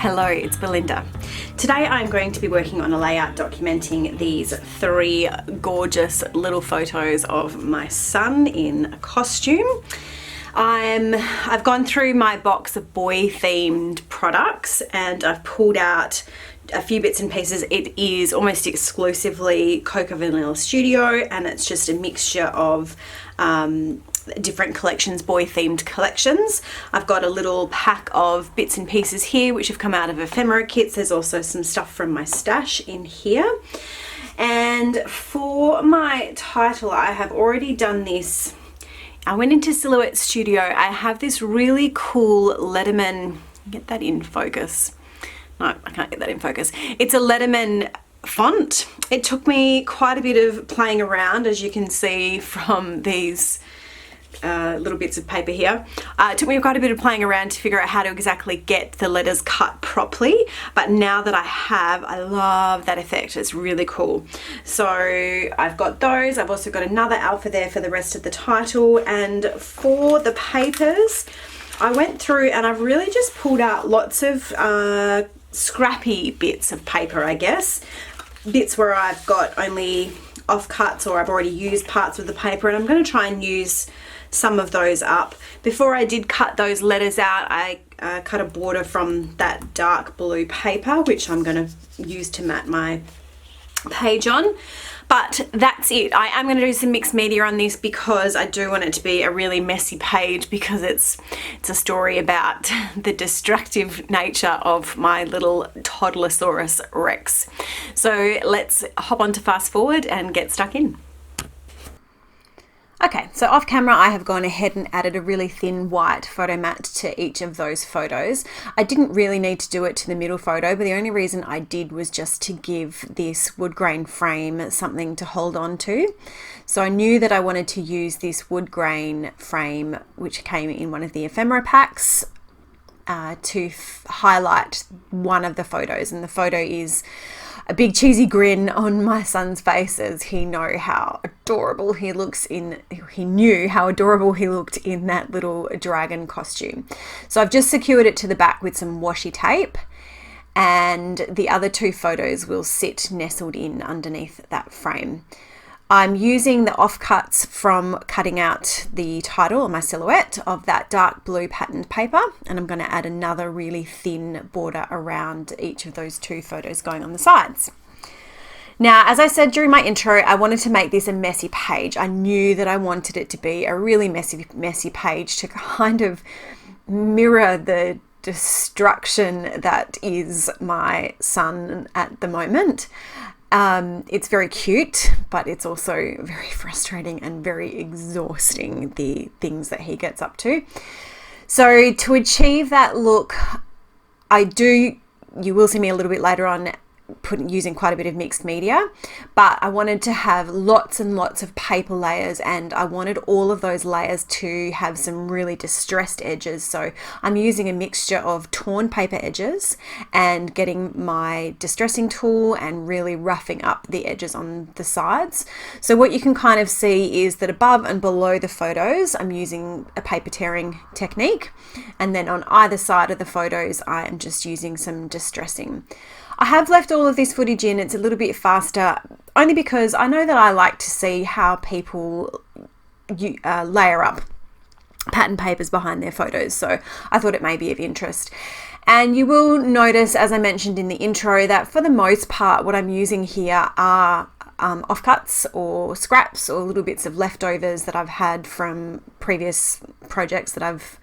Hello, it's Belinda. Today I'm going to be working on a layout documenting these 3 gorgeous little photos of my son in a costume. I've gone through my box of boy themed products and I've pulled out a few bits and pieces. It is almost exclusively Cocoa Vanilla Studio and it's just a mixture of different collections, boy themed collections. I've got a little pack of bits and pieces here which have come out of ephemera kits. There's also some stuff from my stash in here. And for my title, I have already done this. I went into Silhouette Studio. I have this really cool Letterman, get that in focus. No, I can't get that in focus. It's a Letterman font. It took me quite a bit of playing around, as you can see from these little bits of paper here. It took me quite a bit of playing around to figure out how to exactly get the letters cut properly, but now that I have, I love that effect. It's really cool. So I've got those. I've also got another alpha there for the rest of the title, and for the papers I went through and I've really just pulled out lots of scrappy bits of paper, I guess. Bits where I've got only offcuts or I've already used parts of the paper, and I'm going to try and use some of those up. Before I did cut those letters out, I cut a border from that dark blue paper, which I'm going to use to mat my page on. But that's it. I am going to do some mixed media on this because I do want it to be a really messy page, because it's a story about the destructive nature of my little Toddlersaurus Rex. So let's hop on to fast forward and get stuck in. Okay, so off camera I have gone ahead and added a really thin white photo mat to each of those photos. I didn't really need to do it to the middle photo, but the only reason I did was just to give this wood grain frame something to hold on to. So I knew that I wanted to use this wood grain frame, which came in one of the ephemera packs, to highlight one of the photos, and the photo is a big cheesy grin on my son's face as he knew how adorable he looked in that little dragon costume. So I've just secured it to the back with some washi tape, and the other 2 photos will sit nestled in underneath that frame. I'm using the offcuts from cutting out the title or my silhouette of that dark blue patterned paper, and I'm going to add another really thin border around each of those 2 photos going on the sides. Now, as I said during my intro, I wanted to make this a messy page. I knew that I wanted it to be a really messy page to kind of mirror the destruction that is my son at the moment. It's very cute, but it's also very frustrating and very exhausting, the things that he gets up to. So to achieve that look, you will see me a little bit later on using quite a bit of mixed media, but I wanted to have lots and lots of paper layers, and I wanted all of those layers to have some really distressed edges. So I'm using a mixture of torn paper edges and getting my distressing tool and really roughing up the edges on the sides. So what you can kind of see is that above and below the photos I'm using a paper tearing technique, and then on either side of the photos I am just using some distressing. I have left all of this footage in. It's a little bit faster, only because I know that I like to see how people layer up pattern papers behind their photos, so I thought it may be of interest. And you will notice, as I mentioned in the intro, that for the most part what I'm using here are offcuts or scraps or little bits of leftovers that I've had from previous projects that I've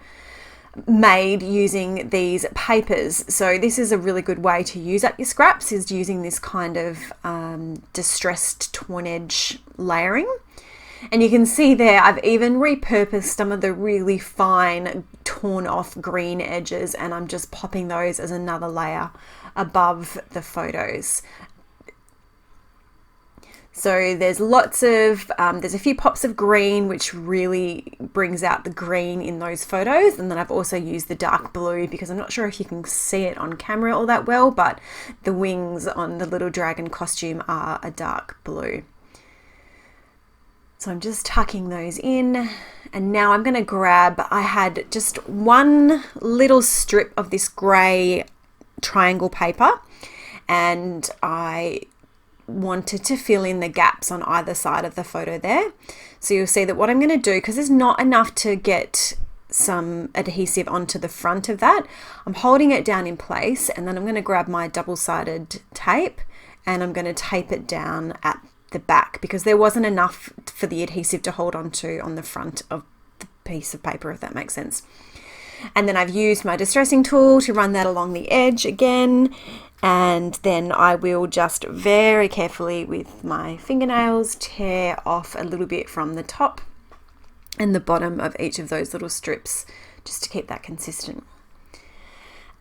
made using these papers. So this is a really good way to use up your scraps, is using this kind of distressed torn edge layering. And you can see there I've even repurposed some of the really fine torn off green edges, and I'm just popping those as another layer above the photos. So there's lots of, there's a few pops of green, which really brings out the green in those photos. And then I've also used the dark blue because I'm not sure if you can see it on camera all that well, but the wings on the little dragon costume are a dark blue. So I'm just tucking those in, and now I'm going to grab, I had just one little strip of this grey triangle paper, and I wanted to fill in the gaps on either side of the photo there. So you'll see that what I'm going to do, because there's not enough to get some adhesive onto the front of that, I'm holding it down in place, and then I'm going to grab my double-sided tape and I'm going to tape it down at the back, because there wasn't enough for the adhesive to hold onto on the front of the piece of paper, if that makes sense. And then I've used my distressing tool to run that along the edge again, and then I will just very carefully with my fingernails tear off a little bit from the top and the bottom of each of those little strips, just to keep that consistent.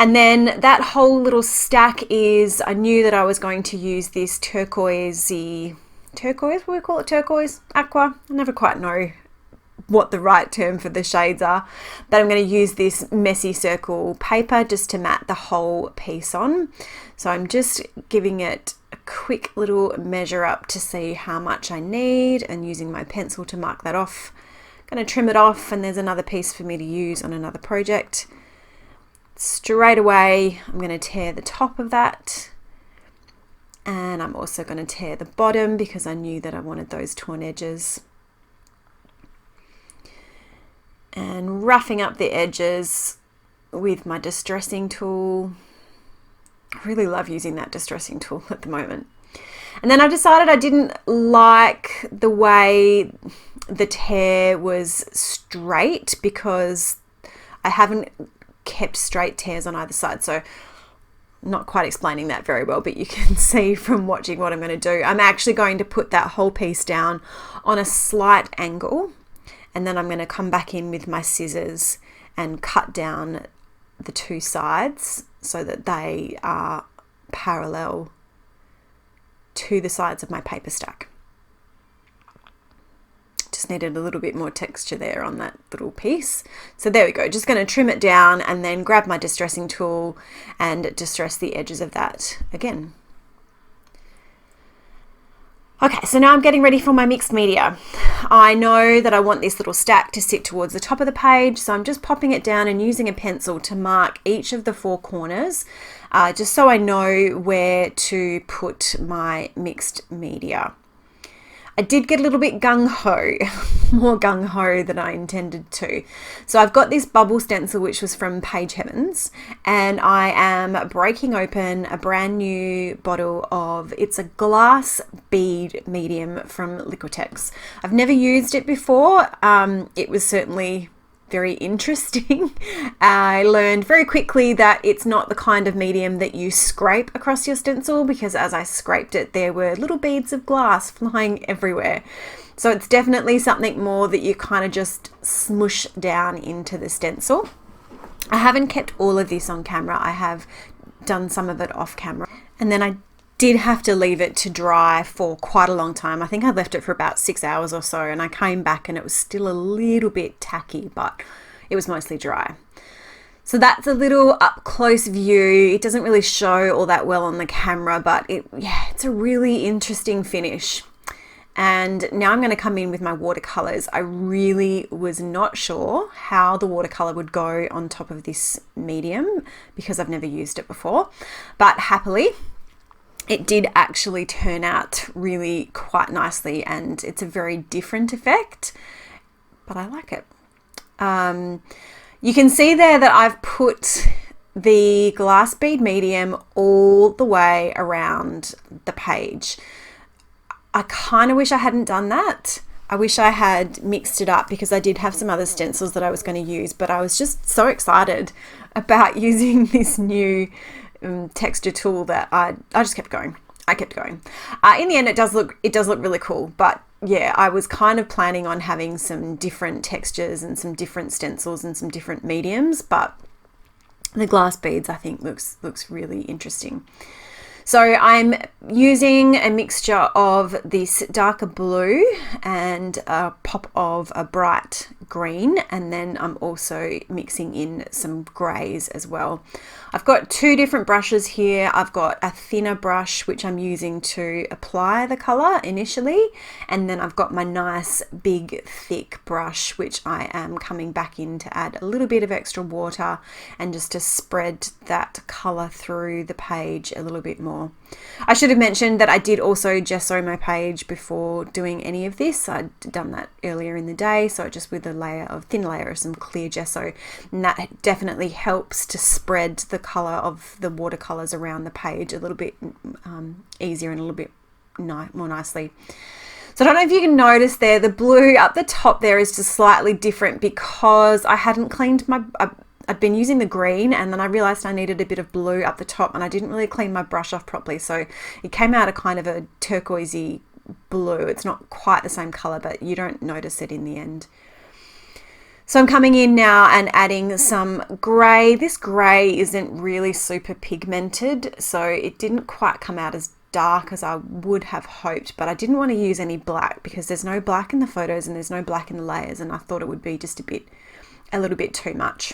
And then that whole little stack is, I knew that I was going to use this turquoise, what do we call it, turquoise, aqua? I never quite know what the right term for the shades are, but I'm going to use this messy circle paper just to mat the whole piece on. So I'm just giving it a quick little measure up to see how much I need, and using my pencil to mark that off. I'm going to trim it off, and there's another piece for me to use on another project. Straight away I'm going to tear the top of that, and I'm also going to tear the bottom because I knew that I wanted those torn edges. And roughing up the edges with my distressing tool. I really love using that distressing tool at the moment. And then I decided I didn't like the way the tear was straight, because I haven't kept straight tears on either side. So I'm not quite explaining that very well, but you can see from watching what I'm going to do. I'm actually going to put that whole piece down on a slight angle, and then I'm going to come back in with my scissors and cut down the two sides so that they are parallel to the sides of my paper stack. Just needed a little bit more texture there on that little piece. So there we go, just going to trim it down and then grab my distressing tool and distress the edges of that again. Okay, so now I'm getting ready for my mixed media. I know that I want this little stack to sit towards the top of the page, so I'm just popping it down and using a pencil to mark each of the four corners, just so I know where to put my mixed media. I did get a little bit gung-ho, more gung-ho than I intended to. So I've got this bubble stencil, which was from Page Heavens, and I am breaking open a brand new bottle of, it's a glass bead medium from Liquitex. I've never used it before. It was certainly very interesting. I learned very quickly that it's not the kind of medium that you scrape across your stencil, because as I scraped it, there were little beads of glass flying everywhere. So it's definitely something more that you kind of just smush down into the stencil. I haven't kept all of this on camera. I have done some of it off camera. And then I did have to leave it to dry for quite a long time. I think I left it for about 6 hours or so, and I came back and it was still a little bit tacky, but it was mostly dry. So that's a little up close view. It doesn't really show all that well on the camera, but it's a really interesting finish. And now I'm going to come in with my watercolors. I really was not sure how the watercolor would go on top of this medium because I've never used it before, but happily it did actually turn out really quite nicely, and it's a very different effect, but I like it. You can see there that I've put the glass bead medium all the way around the page. I kind of wish I hadn't done that. I wish I had mixed it up, because I did have some other stencils that I was going to use, but I was just so excited about using this new texture tool that I just kept going. I kept going. In the end, it does look really cool, but yeah, I was kind of planning on having some different textures and some different stencils and some different mediums, but the glass beads I think looks really interesting. So I'm using a mixture of this darker blue and a pop of a bright green, and then I'm also mixing in some greys as well. I've got two different brushes here. I've got a thinner brush which I'm using to apply the colour initially, and then I've got my nice big thick brush which I am coming back in to add a little bit of extra water and just to spread that colour through the page a little bit more. I should have mentioned that I did also gesso my page before doing any of this. I'd done that earlier in the day, so just with a thin layer of some clear gesso, and that definitely helps to spread the colour of the watercolours around the page a little bit easier and a little bit more nicely. So I don't know if you can notice there, the blue up the top there is just slightly different because I hadn't cleaned I'd been using the green, and then I realized I needed a bit of blue up the top, and I didn't really clean my brush off properly, so it came out a kind of a turquoisey blue. It's not quite the same color, but you don't notice it in the end. So I'm coming in now and adding some gray. This gray isn't really super pigmented, so it didn't quite come out as dark as I would have hoped, but I didn't want to use any black because there's no black in the photos and there's no black in the layers, and I thought it would be just a little bit too much.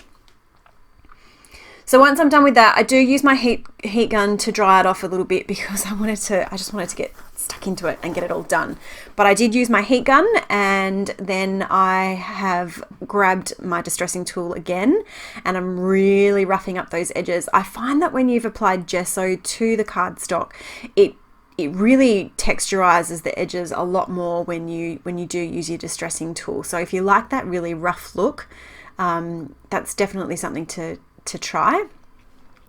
So once I'm done with that, I do use my heat gun to dry it off a little bit because I just wanted to get stuck into it and get it all done. But I did use my heat gun, and then I have grabbed my distressing tool again, and I'm really roughing up those edges. I find that when you've applied gesso to the cardstock, it really texturizes the edges a lot more when you do use your distressing tool. So if you like that really rough look, that's definitely something to try.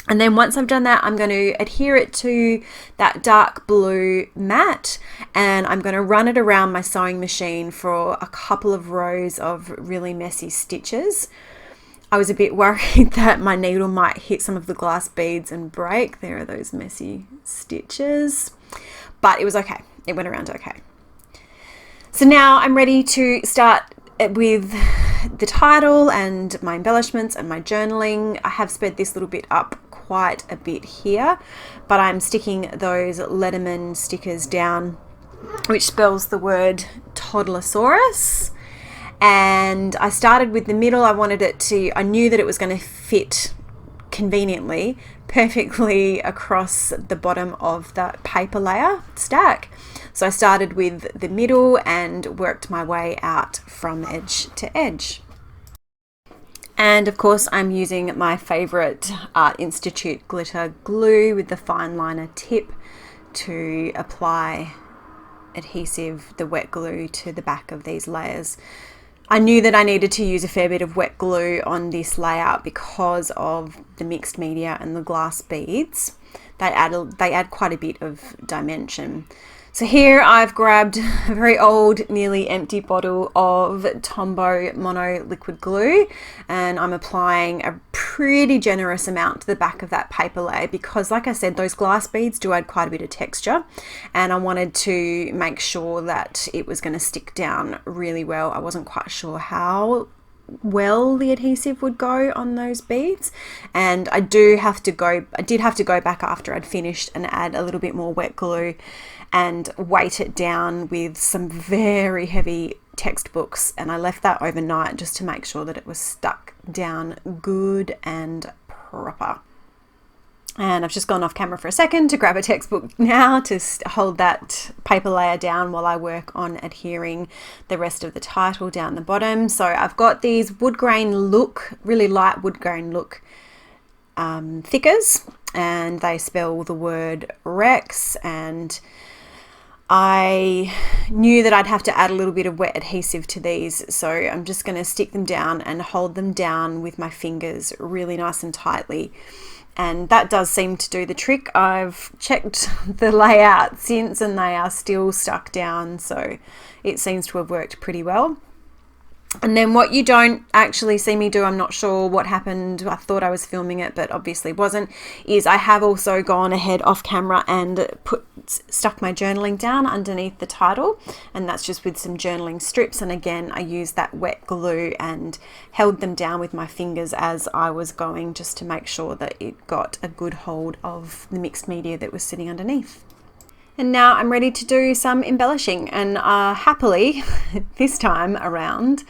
And then once I've done that, I'm going to adhere it to that dark blue mat, and I'm going to run it around my sewing machine for a couple of rows of really messy stitches. I was a bit worried that my needle might hit some of the glass beads and break. There are those messy stitches, but it was okay. It went around okay. So now I'm ready to start with the title and my embellishments and my journaling. I have sped this little bit up quite a bit here, but I'm sticking those Letterman stickers down, which spells the word Toddlersaurus. And I started with the middle. I knew that it was going to fit conveniently, perfectly across the bottom of the paper layer stack. So I started with the middle and worked my way out from edge to edge. And of course I'm using my favorite Art Institute glitter glue with the fine liner tip to apply adhesive, the wet glue, to the back of these layers. I knew that I needed to use a fair bit of wet glue on this layout because of the mixed media and the glass beads. They add quite a bit of dimension. So here I've grabbed a very old, nearly empty bottle of Tombow Mono liquid glue, and I'm applying a pretty generous amount to the back of that paper layer because, like I said, those glass beads do add quite a bit of texture, and I wanted to make sure that it was going to stick down really well. I wasn't quite sure how well the adhesive would go on those beads, and I did have to go back after I'd finished and add a little bit more wet glue and weight it down with some very heavy textbooks, and I left that overnight just to make sure that it was stuck down good and proper. And I've just gone off camera for a second to grab a textbook now to hold that paper layer down while I work on adhering the rest of the title down the bottom. So I've got these wood grain look, really light wood grain look thickers, and they spell the word Rex, and I knew that I'd have to add a little bit of wet adhesive to these, so I'm just going to stick them down and hold them down with my fingers really nice and tightly, and that does seem to do the trick. I've checked the layout since and they are still stuck down, so it seems to have worked pretty well. And then what you don't actually see me do, I'm not sure what happened, I thought I was filming it but obviously wasn't, is I have also gone ahead off camera and stuck my journaling down underneath the title, and that's just with some journaling strips, and again I used that wet glue and held them down with my fingers as I was going, just to make sure that it got a good hold of the mixed media that was sitting underneath. And now I'm ready to do some embellishing, and happily this time around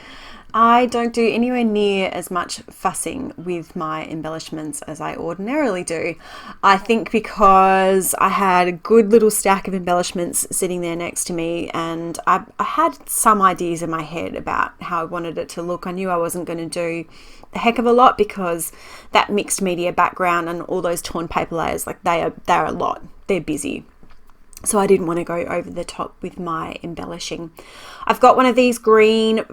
I don't do anywhere near as much fussing with my embellishments as I ordinarily do. I think because I had a good little stack of embellishments sitting there next to me, and I had some ideas in my head about how I wanted it to look. I knew I wasn't going to do a heck of a lot because that mixed media background and all those torn paper layers, like they're a lot. They're busy. So I didn't want to go over the top with my embellishing. I've got one of these green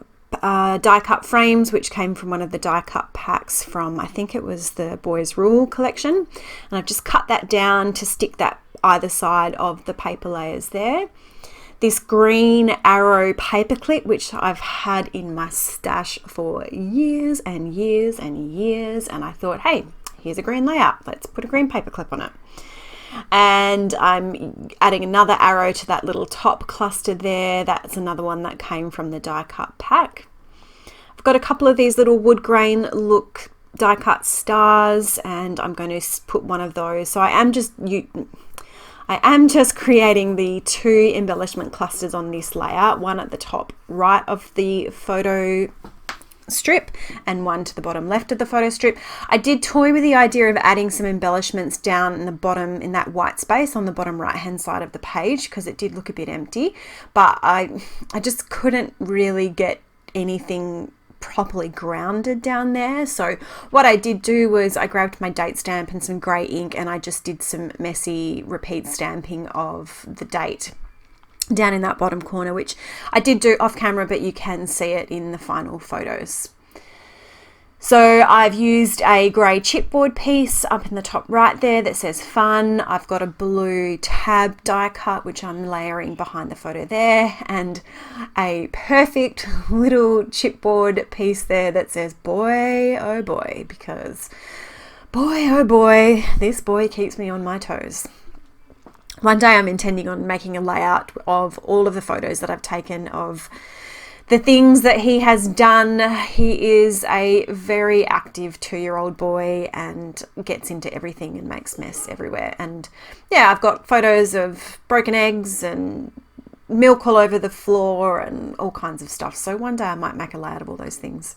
die cut frames, which came from one of the die cut packs from, I think it was the Boys Rule collection, and I've just cut that down to stick that either side of the paper layers there. This green arrow paper clip, which I've had in my stash for years and years and years, and I thought, hey, here's a green layout, let's put a green paper clip on it. And I'm adding another arrow to that little top cluster there. That's another one that came from the die cut pack. I've got a couple of these little wood grain look die cut stars, and I'm going to put one of those. So I am just creating the 2 embellishment clusters on this layout, one at the top right of the photo strip and one to the bottom left of the photo strip. I did toy with the idea of adding some embellishments down in the bottom, in that white space on the bottom right hand side of the page, because it did look a bit empty, but I just couldn't really get anything properly grounded down there. So what I did do was I grabbed my date stamp and some grey ink, and I just did some messy repeat stamping of the date down in that bottom corner, which I did do off camera, but you can see it in the final photos. So I've used a grey chipboard piece up in the top right there that says fun. I've got a blue tab die cut, which I'm layering behind the photo there, and a perfect little chipboard piece there that says boy oh boy, because boy oh boy, this boy keeps me on my toes. One day I'm intending on making a layout of all of the photos that I've taken of the things that he has done. He is a very active 2-year-old boy and gets into everything and makes mess everywhere. And yeah, I've got photos of broken eggs and milk all over the floor and all kinds of stuff. So one day I might make a layout of all those things.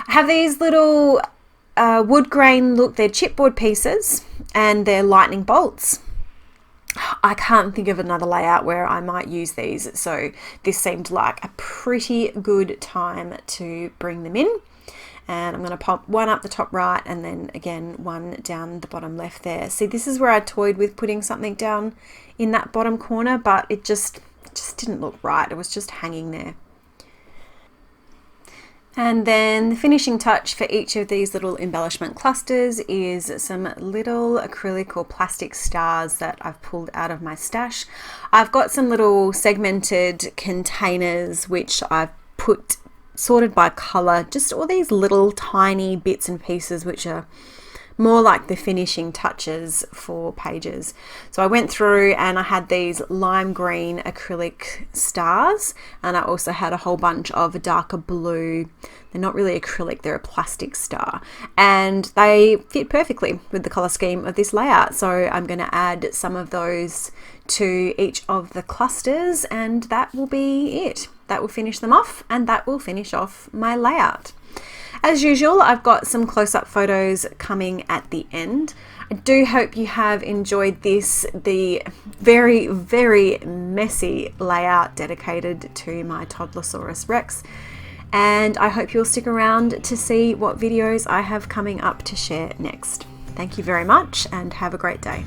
I have these little wood grain look, they're chipboard pieces and they're lightning bolts. I can't think of another layout where I might use these, so this seemed like a pretty good time to bring them in. And I'm going to pop one up the top right and then again one down the bottom left there. See, this is where I toyed with putting something down in that bottom corner, but it just didn't look right. It was just hanging there. And then the finishing touch for each of these little embellishment clusters is some little acrylic or plastic stars that I've pulled out of my stash. I've got some little segmented containers which I've put sorted by color, just all these little tiny bits and pieces which are more like the finishing touches for pages. So I went through and I had these lime green acrylic stars, and I also had a whole bunch of darker blue. They're not really acrylic, they're a plastic star, and they fit perfectly with the color scheme of this layout. So I'm going to add some of those to each of the clusters, and that will be it. That will finish them off, and that will finish off my layout. As usual, I've got some close-up photos coming at the end. I do hope you have enjoyed this, the very, very messy layout dedicated to my Toddlersaurus Rex. And I hope you'll stick around to see what videos I have coming up to share next. Thank you very much and have a great day.